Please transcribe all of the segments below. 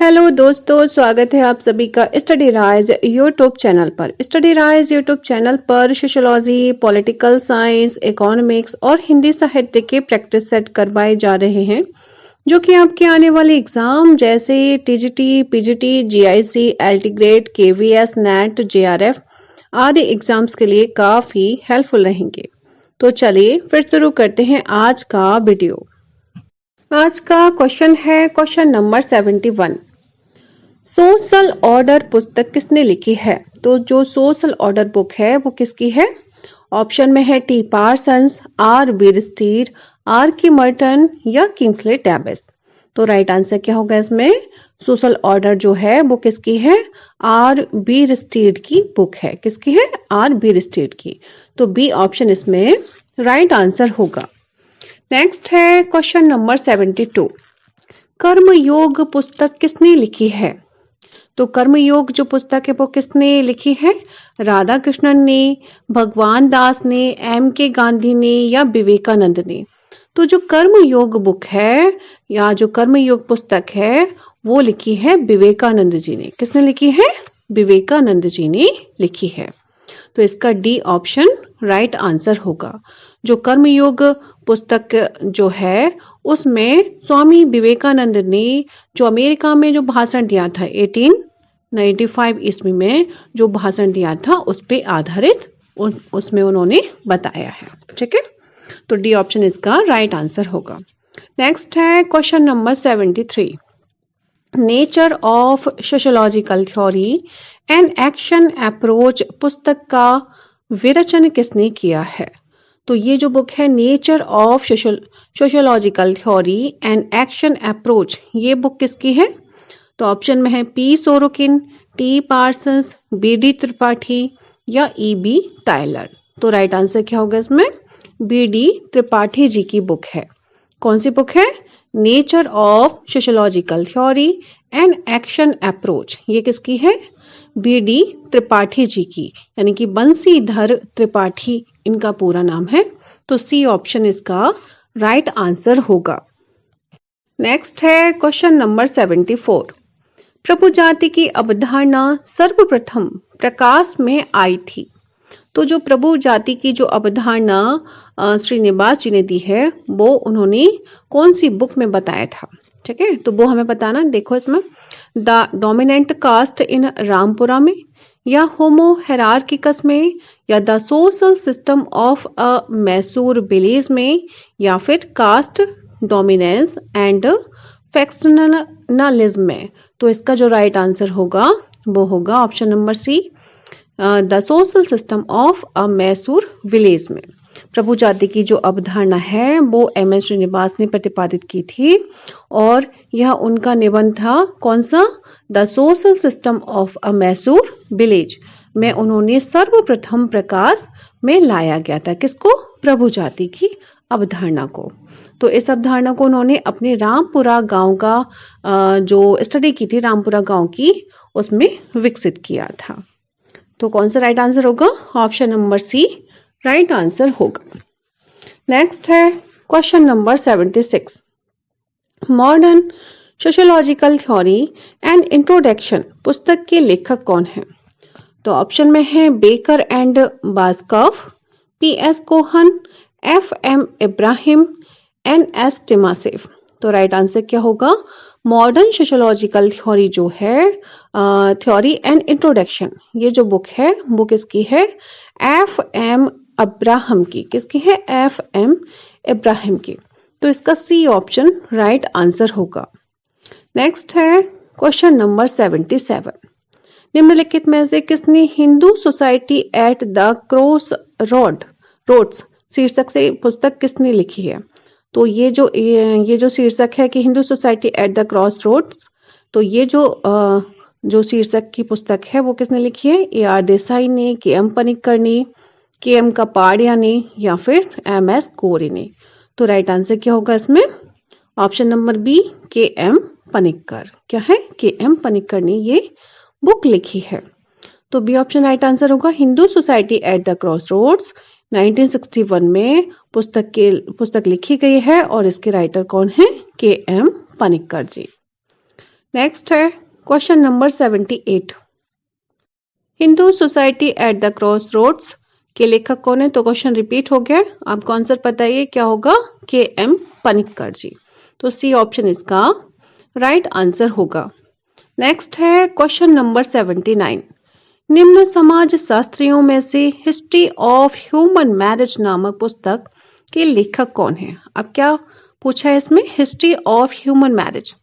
Hello दोस्तों, स्वागत है आप सभी का स्टडी राइज यूट्यूब चैनल पर। स्टडी राइज यूट्यूब चैनल पर सोशियोलॉजी, पॉलिटिकल साइंस, इकोनॉमिक्स और हिंदी साहित्य के प्रैक्टिस सेट करवाए जा रहे हैं, जो कि आपके आने वाले एग्जाम जैसे TGT, PGT, GIC, LT grade, KVS, net, JRF आदि एग्जाम्स के लिए काफी हेल्पफुल रहेंगे। तो चलिए फिर शुरू करते हैं आज का वीडियो। आज का क्वेश्चन है क्वेश्चन नंबर 71। सोशल ऑर्डर पुस्तक किसने लिखी है? तो जो सोशल ऑर्डर बुक है वो किसकी है? ऑप्शन में है टी पार्सन्स, आर बीरस्टीड, आर की मर्टन या किंग्सले डैविस। तो राइट आंसर क्या होगा इसमें? सोशल ऑर्डर जो है वो किसकी है? आर बीरस्टीड की बुक है। किसकी है? आर बीरस्टीड की। तो बी ऑप्शन इसमें राइट आंसर होगा। नेक्स्ट है क्वेश्चन नंबर 72। कर्मयोग पुस्तक किसने लिखी है? तो कर्मयोग जो पुस्तक है वो किसने लिखी है? राधा कृष्णन ने, भगवान दास ने, एम के गांधी ने या विवेकानंद ने? तो जो कर्मयोग बुक है या जो कर्मयोग पुस्तक है वो लिखी है विवेकानंद जी ने। किसने लिखी है? विवेकानंद जी ने लिखी है। तो इसका डी ऑप्शन राइट आंसर होगा। जो कर्मयोग पुस्तक जो है उसमें स्वामी विवेकानंद ने जो अमेरिका में जो भाषण दिया था 1895 ईस्वी में जो भाषण दिया था उस पे आधारित उसमें उन्होंने बताया है। ठीक है, तो डी ऑप्शन इसका राइट आंसर होगा। नेक्स्ट है question number 73। Nature of sociological theory and action approach पुस्तक का विरचन किसने किया है? तो ये जो बुक है nature of sociological theory and action approach, ये बुक किसकी है? तो ऑप्शन में है P Sorokin, T Parsons, B D Tripathi या ई बी टायलर। तो राइट आंसर क्या होगा इसमें? बी डी त्रिपाठी जी की बुक है। कौन सी बुक है? Nature of sociological theory and action approach. ये किसकी है? बी डी त्रिपाठी जी की, यानी कि बंसीधर त्रिपाठी इनका पूरा नाम है। तो सी ऑप्शन इसका राइट आंसर होगा। नेक्स्ट है क्वेश्चन नंबर 74। प्रभु जाति की अवधारणा सर्वप्रथम प्रकाश में आई थी। तो जो प्रभु जाति की जो अवधारणा श्रीनिवास जी ने दी है वो उन्होंने कौन सी बुक में बताया था? ठीक है, तो वो हमें बताना। देखो इसमें द डोमिनेंट कास्ट इन रामपुरा में, या होमो हेरार्किकस में, या the social system of a Mysore village में, या फिर कास्ट डोमिनेंस एंड फैक्शनलिज्म में। तो इसका जो राइट आंसर होगा वो होगा option number C, the social system of a Mysore village में। प्रभु जाति की जो अवधारणा है वो एम एस श्रीनिवास ने प्रतिपादित की थी और यह उनका निबंध था। कौन सा? The social system of a Mysore village में उन्होंने सर्वप्रथम प्रकाश में लाया गया था। किसको? प्रभु जाति की अवधारणा को। तो इस अवधारणा को उन्होंने अपने रामपुरा गांव का जो स्टडी की थी रामपुरा गांव की, उसमें विकसित किया था। तो कौन सा राइट आंसर होगा? Option number C right answer होगा। नेक्स्ट है question number 76। Modern sociological theory and introduction पुस्तक के लेखक कौन है? तो ऑप्शन में है Becker and Boskoff, P S Cohn, F M Ibrahim, N S Timasheff. तो राइट आंसर क्या होगा? मॉडर्न सोशियोलॉजिकल थ्योरी जो है थ्योरी एंड इंट्रोडक्शन, ये जो बुक है वो किसकी है? एफ एम अब्राहम की। किसकी है? एफ एम इब्राहिम की। तो इसका सी ऑप्शन राइट आंसर होगा। नेक्स्ट है क्वेश्चन नंबर 77। निम्नलिखित में से किसने Hindu society at the cross roads शीर्षक से पुस्तक किसने लिखी है? तो ये जो शीर्षक है कि Hindu society at the cross roads, तो ये जो शीर्षक की पुस्तक है वो किसने लिखी है? ए आर देसाई ने, के एम पनिक्कर ने, के एम कपाड़िया ने या फिर एम एस कोरे ने? तो राइट आंसर क्या होगा इसमें? ऑप्शन नंबर बी, के एम पनिक्कर। क्या है? के एम पनिक्कर ने ये बुक लिखी है। तो बी ऑप्शन राइट आंसर होगा। Hindu society at the cross roads 1961 में पुस्तक लिखी गई है और इसके राइटर कौन है? K M Panikkar ji. Next है question number 78। Hindu society at the cross roads के लेखक कौन है? तो क्वेश्चन रिपीट हो गया। आपको आंसर बताइए क्या होगा? के एम पनिक्कर जी। तो सी ऑप्शन इसका राइट आंसर होगा। नेक्स्ट है क्वेश्चन नंबर 79। निम्न समाज शास्त्रियों में से हिस्ट्री ऑफ ह्यूमन मैरिज नामक पुस्तक के लेखक कौन है? अब क्या पूछा है इसमें? History of human marriage.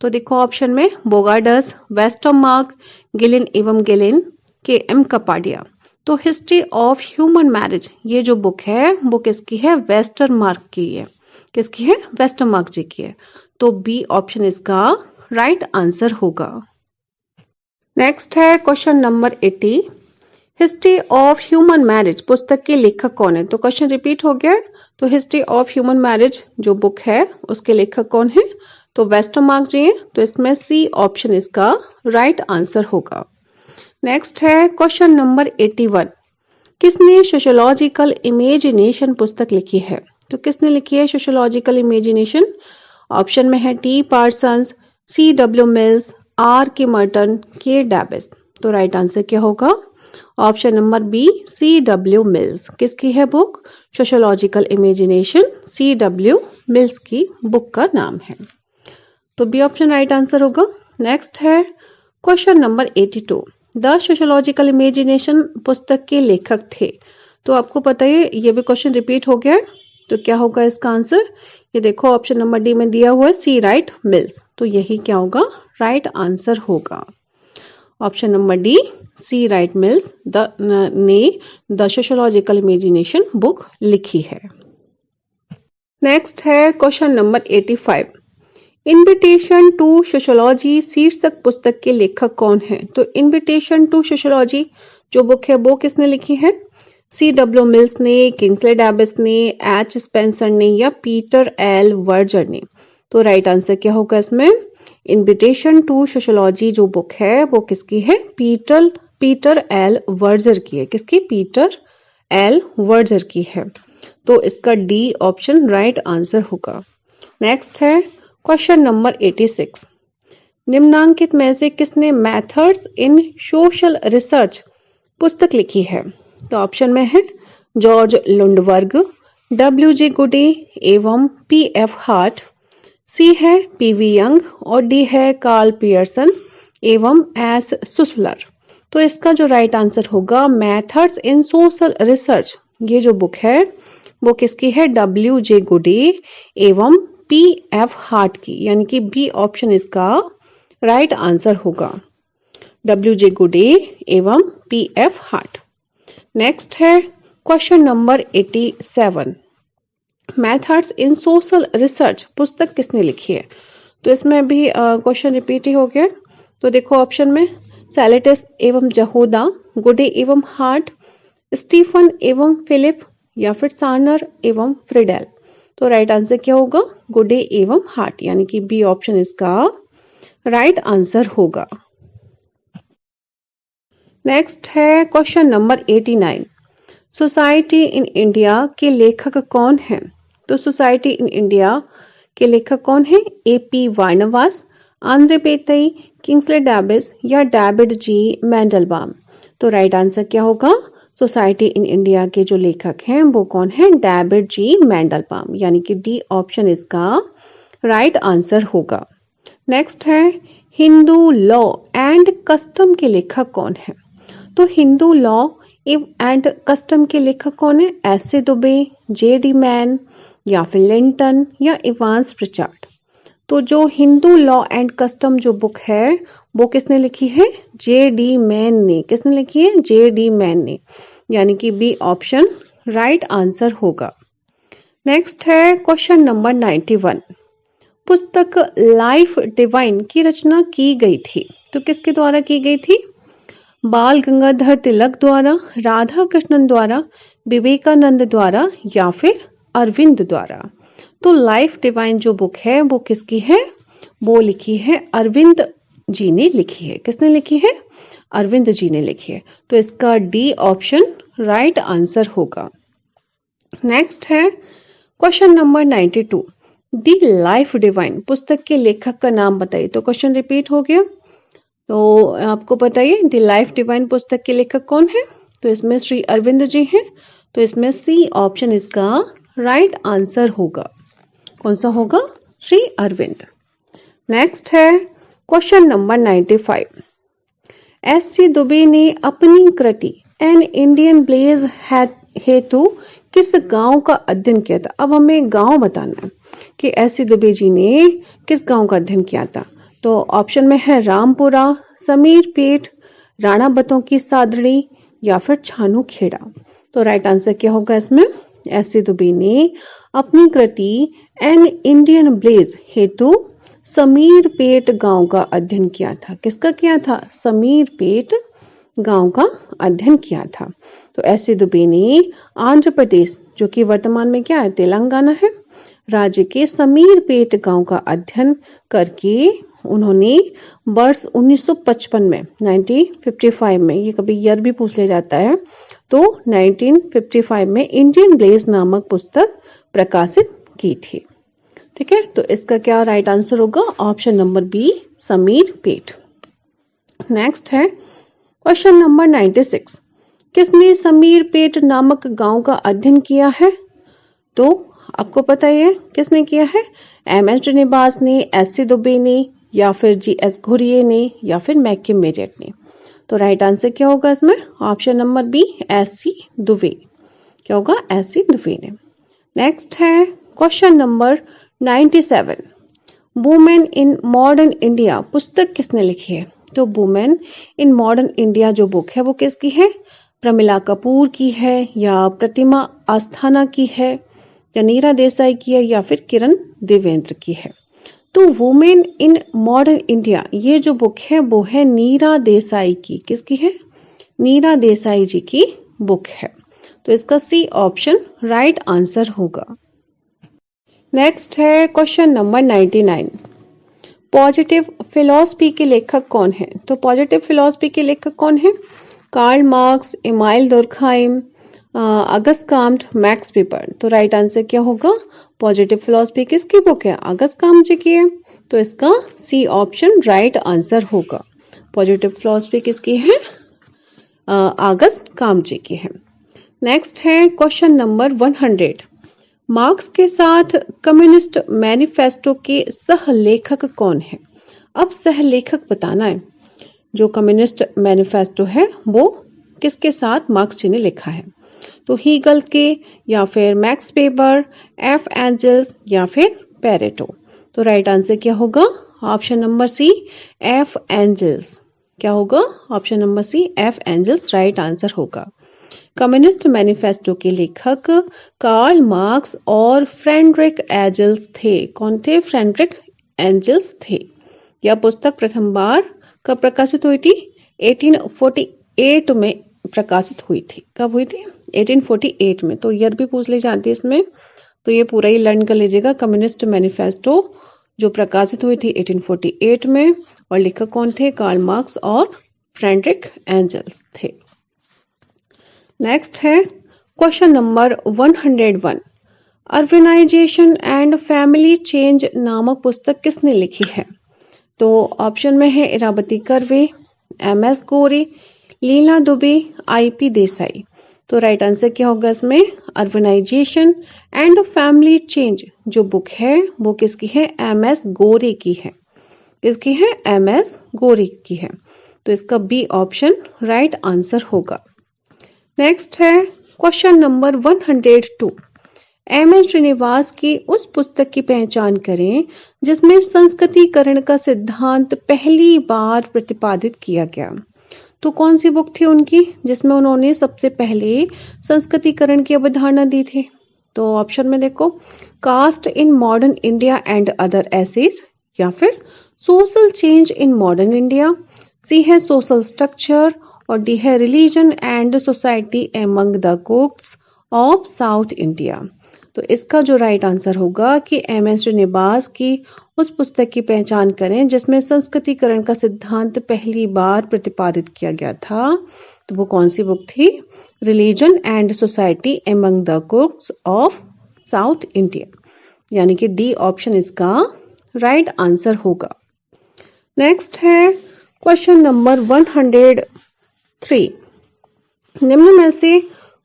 तो देखो ऑप्शन में बोगार्डस, वेस्टरमार्क, गिलिन एवं गिलिन, के एम कपाडिया। तो हिस्ट्री ऑफ ह्यूमन मैरिज ये जो बुक है वो किसकी है? वेस्टरमार्क की है। किसकी है? वेस्टरमार्क जी की है। तो बी ऑप्शन इसका राइट आंसर होगा। नेक्स्ट है question number 80। History of human marriage पुस्तक के लेखक कौन है? तो क्वेश्चन रिपीट हो गया। तो हिस्ट्री ऑफ ह्यूमन मैरिज जो बुक है उसके लेखक कौन है? तो वेस्टरमार्क जी हैं। तो इसमें सी ऑप्शन इसका राइट आंसर होगा। नेक्स्ट है क्वेश्चन नंबर 81। किसने सोशियोलॉजिकल इमेजिनेशन पुस्तक लिखी है? तो किसने लिखी है सोशियोलॉजिकल इमेजिनेशन? ऑप्शन में है T Parsons, C W Mills, R K Merton, K Davis. तो राइट आंसर क्या होगा? Option number B C W Mills. किसकी है book? Sociological imagination C W Mills की बुक का नाम है। तो बी ऑप्शन राइट आंसर होगा। नेक्स्ट है question number 82। The sociological imagination पुस्तक के लेखक थे। तो आपको पता है ये भी क्वेश्चन रिपीट हो गया है। तो क्या होगा इसका आंसर? ये देखो ऑप्शन नंबर डी में दिया हुआ है सी राइट मिल्स। तो यही क्या होगा? राइट आंसर होगा। Option number D C Wright Mills ने द सोशियोलॉजिकल इमेजिनेशन बुक लिखी है। नेक्स्ट है question number 85। Invitation to sociology शीर्षक पुस्तक के लेखक कौन है? तो इनविटेशन टू सोशियोलॉजी जो बुक है वो किसने लिखी है? सी डब्ल्यू मिल्स ने, किंग्सले डैबिस ने, एच स्पेंसर ने या पीटर एल वर्जर ने। तो राइट आंसर क्या होगा इसमें? इनविटेशन टू सोशियोलॉजी जो बुक है वो किसकी है? पीटर एल वर्जर की है। किसकी? पीटर एल वर्जर की है। तो इसका डी ऑप्शन राइट आंसर होगा। नेक्स्ट है क्वेश्चन नंबर 86। निम्नांकित में से किसने मेथड्स इन सोशल रिसर्च पुस्तक लिखी है? तो ऑप्शन में है जॉर्ज लुंडबर्ग, डब्ल्यू जे गुडी एवं पी एफ हार्ट, सी है पी वी यंग और डी है कार्ल पियर्सन एवं एस सुसलर। तो इसका जो राइट आंसर होगा मेथड्स इन सोशल रिसर्च ये जो बुक है वो किसकी है? डब्ल्यू जे गुडी एवं पी एफ हार्ट की, यानी कि बी ऑप्शन इसका राइट आंसर होगा। डब्ल्यू जे गुडी एवं पी एफ हार्ट। नेक्स्ट है question number 87। Methods in social research पुस्तक किसने लिखी है? तो इसमें भी क्वेश्चन रिपीट ही हो गया। तो देखो ऑप्शन में सैलेटस एवं जहूदा, गुडे एवं हार्ट, स्टीफन एवं फिलिप या फिर सार्नर एवं फ्रिडेल। तो राइट आंसर क्या होगा? गुडे एवं हार्ट, यानी कि बी ऑप्शन इसका राइट आंसर होगा। नेक्स्ट है question number 89। Society in India के लेखक कौन है? तो सोसाइटी इन इंडिया के लेखक कौन है? ए पी वार्नवास, आंद्रे पेतई, किंग्सले डैबिस या डेविड जी मैंडलबाम। तो राइट आंसर क्या होगा? सोसाइटी इन इंडिया के जो लेखक हैं वो कौन है? डेविड जी मैंडलबाम, यानी कि डी ऑप्शन इसका राइट आंसर होगा। नेक्स्ट है हिंदू लॉ एंड कस्टम के लेखक कौन है? तो हिंदू लॉ एंड कस्टम के लेखक कौन है? एस.ए. दुबे, जे.डी. मैन या फिर लिंटन या इवांस प्रिचार्ड। तो जो हिंदू लॉ एंड कस्टम जो बुक है वो किसने लिखी है? जे.डी. मैन ने। किसने लिखी है? जे.डी. मैन ने, यानी कि बी ऑप्शन राइट आंसर होगा। नेक्स्ट है क्वेश्चन नंबर 91। पुस्तक लाइफ डिवाइन की रचना की गई थी। तो किसके द्वारा की गई थी? बाल गंगाधर तिलक द्वारा, राधा कृष्णन द्वारा, विवेकानंद द्वारा या फिर अरविंद द्वारा। तो लाइफ डिवाइन जो बुक है वो किसकी है? वो लिखी है अरविंद जी ने लिखी है। किसने लिखी है? अरविंद जी ने लिखी है। तो इसका डी ऑप्शन राइट आंसर होगा। नेक्स्ट है question number 92। The life divine पुस्तक के लेखक का नाम बताइए। तो क्वेश्चन रिपीट हो गया। तो आपको बताइए द लाइफ डिवाइन पुस्तक के लेखक कौन है? तो इसमें श्री अरविंद जी हैं। तो इसमें सी ऑप्शन इसका राइट आंसर होगा। कौन सा होगा? श्री अरविंद। नेक्स्ट है क्वेश्चन नंबर 95। एस.सी. दुबे ने अपनी कृति एन इंडियन ब्लेज हेतु किस गांव का अध्ययन किया था? अब हमें गांव बताना है कि एस.सी. दुबे जी ने किस गांव का अध्ययन किया था। तो ऑप्शन में है रामपुरा, समीरपेट, राणा बतों की सादड़ी या फिर छानू खेड़ा। तो राइट आंसर क्या होगा इसमें? एस.सी. दुबे ने अपनी कृति एन इंडियन ब्लेज हेतु समीरपेट गांव का अध्ययन किया था। किसका किया था? समीरपेट गांव का अध्ययन किया था। तो एस.सी. दुबे ने आंध्र प्रदेश, जो कि वर्तमान में क्या है? तेलंगाना है, राज्य के समीरपेट गांव का अध्ययन करके उन्होंने वर्ष 1955 में 1955 में, ये कभी ईयर भी पूछ लिया जाता है, तो 1955 में इंडियन ब्लेज नामक पुस्तक प्रकाशित की थी। ठीक है, तो इसका क्या राइट आंसर होगा? Option number B, Shamirpet. Next है क्वेश्चन नंबर 96। किसने समीरपेट नामक गांव का अध्ययन किया है? तो आपको पता है किसने किया है? एम.एस. श्रीनिवास ने, एस.सी. दुबे ने, या फिर जी.एस. घुरिये ने, या फिर मैक्यूम मेरियट ने। तो राइट आंसर क्या होगा इसमें? Option number B, S C. Dube. क्या होगा? एस.सी. दुबे ने। नेक्स्ट है question number 97। Women in modern India पुस्तक किसने लिखी है? तो वुमेन इन मॉडर्न इंडिया जो बुक है वो किसकी है? प्रमिला कपूर की है, या प्रतिमा आस्थाना की है, या नीरा देसाई की है, या फिर किरण देवेंद्र की है। तो वुमेन इन मॉडर्न इंडिया ये जो बुक है वो है नीरा देसाई की। किसकी है? नीरा देसाई जी की बुक है। तो इसका सी ऑप्शन राइट आंसर होगा। नेक्स्ट है क्वेश्चन नंबर 99। पॉजिटिव फिलॉसफी के लेखक कौन है? तो पॉजिटिव फिलॉसफी के लेखक कौन है? कार्ल मार्क्स, इमाइल दुर्कहाइम, अगस्त काम्ट, मैक्स वेबर। तो राइट आंसर क्या होगा? पॉजिटिव फिलॉसफी किसकी बुक है? अगस्त काम्ट जी की है। तो इसका सी ऑप्शन राइट आंसर होगा। पॉजिटिव फिलॉसफी किसकी है? अगस्त काम्ट जी की है। नेक्स्ट है क्वेश्चन नंबर 100। मार्क्स के साथ कम्युनिस्ट मैनिफेस्टो के सहलेखक कौन है? अब सहलेखक बताना है। जो कम्युनिस्ट मैनिफेस्टो है वो किसके साथ मार्क्स जी ने लिखा है? तो हीगल के, या फिर मैक्स वेबर, एफ एंजल्स, या फिर पेरेटो। तो राइट आंसर क्या होगा? Option number C, F Engels. क्या होगा? Option number C, F Engels right answer होगा। कम्युनिस्ट मैनिफेस्टो के लेखक कार्ल मार्क्स और फ्रेडरिक एंजल्स थे। कौन थे? फ्रेडरिक एंजल्स थे। यह पुस्तक प्रथम बार कब प्रकाशित हुई थी? 1848 में प्रकाशित हुई थी। कब हुई थी? 1848 में। तो ईयर भी पूछ ले जाती है इसमें, तो ये पूरा ही लर्न कर लीजिएगा। कम्युनिस्ट मैनिफेस्टो जो प्रकाशित हुई थी 1848 में, और लेखक कौन थे? कार्ल मार्क्स और फ्रेडरिक एंजल्स थे। नेक्स्ट है question number 101। Urbanisation and family change नामक पुस्तक किसने लिखी है? तो ऑप्शन में है इरावती कर्वे, एम.एस. गोरे, लीला दुबे, आई.पी. देसाई। तो राइट आंसर क्या होगा इसमें? अर्बनाइजेशन एंड फैमिली चेंज जो बुक है वो किसकी है? एम.एस. गोरे की है। किसकी है? एम.एस. गोरे की है। तो इसका बी ऑप्शन राइट आंसर होगा। नेक्स्ट है क्वेश्चन नंबर 102। एम.एस. श्रीनिवास की उस पुस्तक की पहचान करें जिसमें संस्कृतिकरण का सिद्धांत पहली बार प्रतिपादित किया गया। तो कौन सी बुक थी उनकी जिसमें उन्होंने सबसे पहले संस्कृतिकरण की अवधारणा दी थी? तो ऑप्शन में देखो, caste in modern India and other essays, या फिर social change in modern India, C है सोशल स्ट्रक्चर, और डी है religion and society among the Coorgs of south India. तो इसका जो राइट आंसर होगा कि एम.एस. श्रीनिवास की उस पुस्तक की पहचान करें जिसमें संस्कृतिकरण का सिद्धांत पहली बार प्रतिपादित किया गया था। तो वो कौन सी बुक थी? Religion and society among the Coorgs of south India. यानी कि डी ऑप्शन इसका राइट आंसर होगा। नेक्स्ट है क्वेश्चन नंबर 103। निम्न में से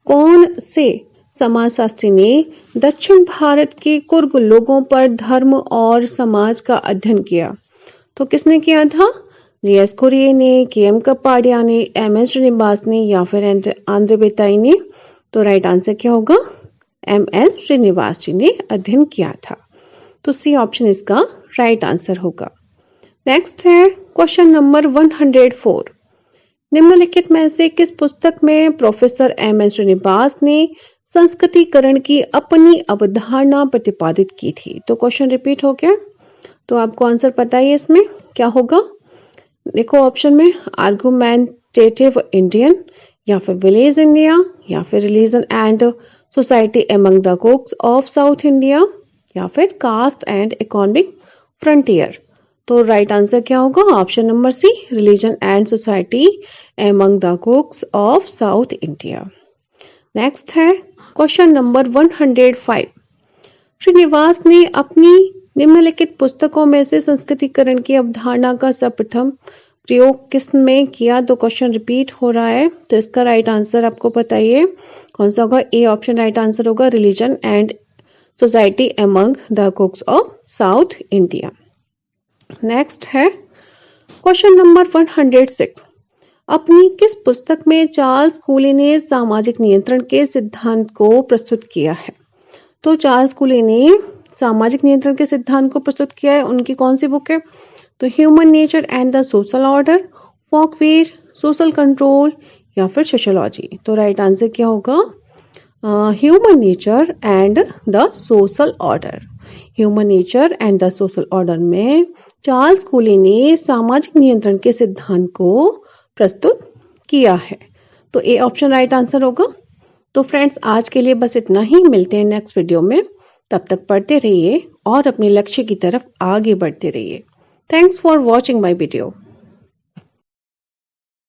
कौन से समाजशास्त्री ने दक्षिण भारत के कुर्ग लोगों पर धर्म और समाज का अध्ययन किया? तो किसने किया था? जी.एस. कुरियन ने, के.एम. कपाडिया ने, एम.एस. श्रीनिवास ने या फिर आंद्रे बेताई ने? तो राइट आंसर क्या होगा? एम.एस. श्रीनिवास जी ने अध्ययन किया था। तो सी ऑप्शन इसका राइट आंसर होगा। नेक्स्ट है क्वेश्चन नंबर 104। निम्नलिखित में से किस पुस्तक में प्रोफेसर एम.एस. श्रीनिवास ने संस्कृतिकरण की अपनी अवधारणा प्रतिपादित की थी? तो क्वेश्चन रिपीट हो गया, तो आपको आंसर पता ही है इसमें क्या होगा। देखो ऑप्शन में आर्गुमेंटेटिव इंडियन या फिर विलेज इंडिया या फिर religion and society among the Coorgs of south India या फिर कास्ट एंड इकोनॉमिक फ्रंटियर। तो राइट आंसर क्या होगा? Option number C, religion and society among the Coorgs of south India. Next है क्वेश्चन नंबर 105। श्रीनिवास ने अपनी निम्नलिखित पुस्तकों में से संस्कृतिकरण की अवधारणा का सर्वप्रथम प्रयोग किस में किया? तो क्वेश्चन रिपीट हो रहा है, तो इसका राइट आंसर आपको बताइए कौन सा होगा। ए ऑप्शन राइट आंसर होगा, religion and society among the Coorgs of south India. Next है क्वेश्चन नंबर 106। अपनी किस पुस्तक में चार्ल्स कूली ने सामाजिक नियंत्रण के सिद्धांत को प्रस्तुत किया है? तो चार्ल्स कूली ने सामाजिक नियंत्रण के सिद्धांत को प्रस्तुत किया है, उनकी कौन सी बुक है? तो human nature and the social order, folkways, social control या फिर सोशियोलॉजी। तो राइट आंसर क्या होगा? Human nature and the social order. Human nature and the social order में चार्ल्स कूली ने सामाजिक नियंत्रण के सिद्धांत को प्रस्तुत किया है। तो ए ऑप्शन राइट आंसर होगा। तो फ्रेंड्स आज के लिए बस इतना ही, मिलते हैं नेक्स्ट वीडियो में। तब तक पढ़ते रहिए और अपने लक्ष्य की तरफ आगे बढ़ते रहिए। Thanks for watching my video.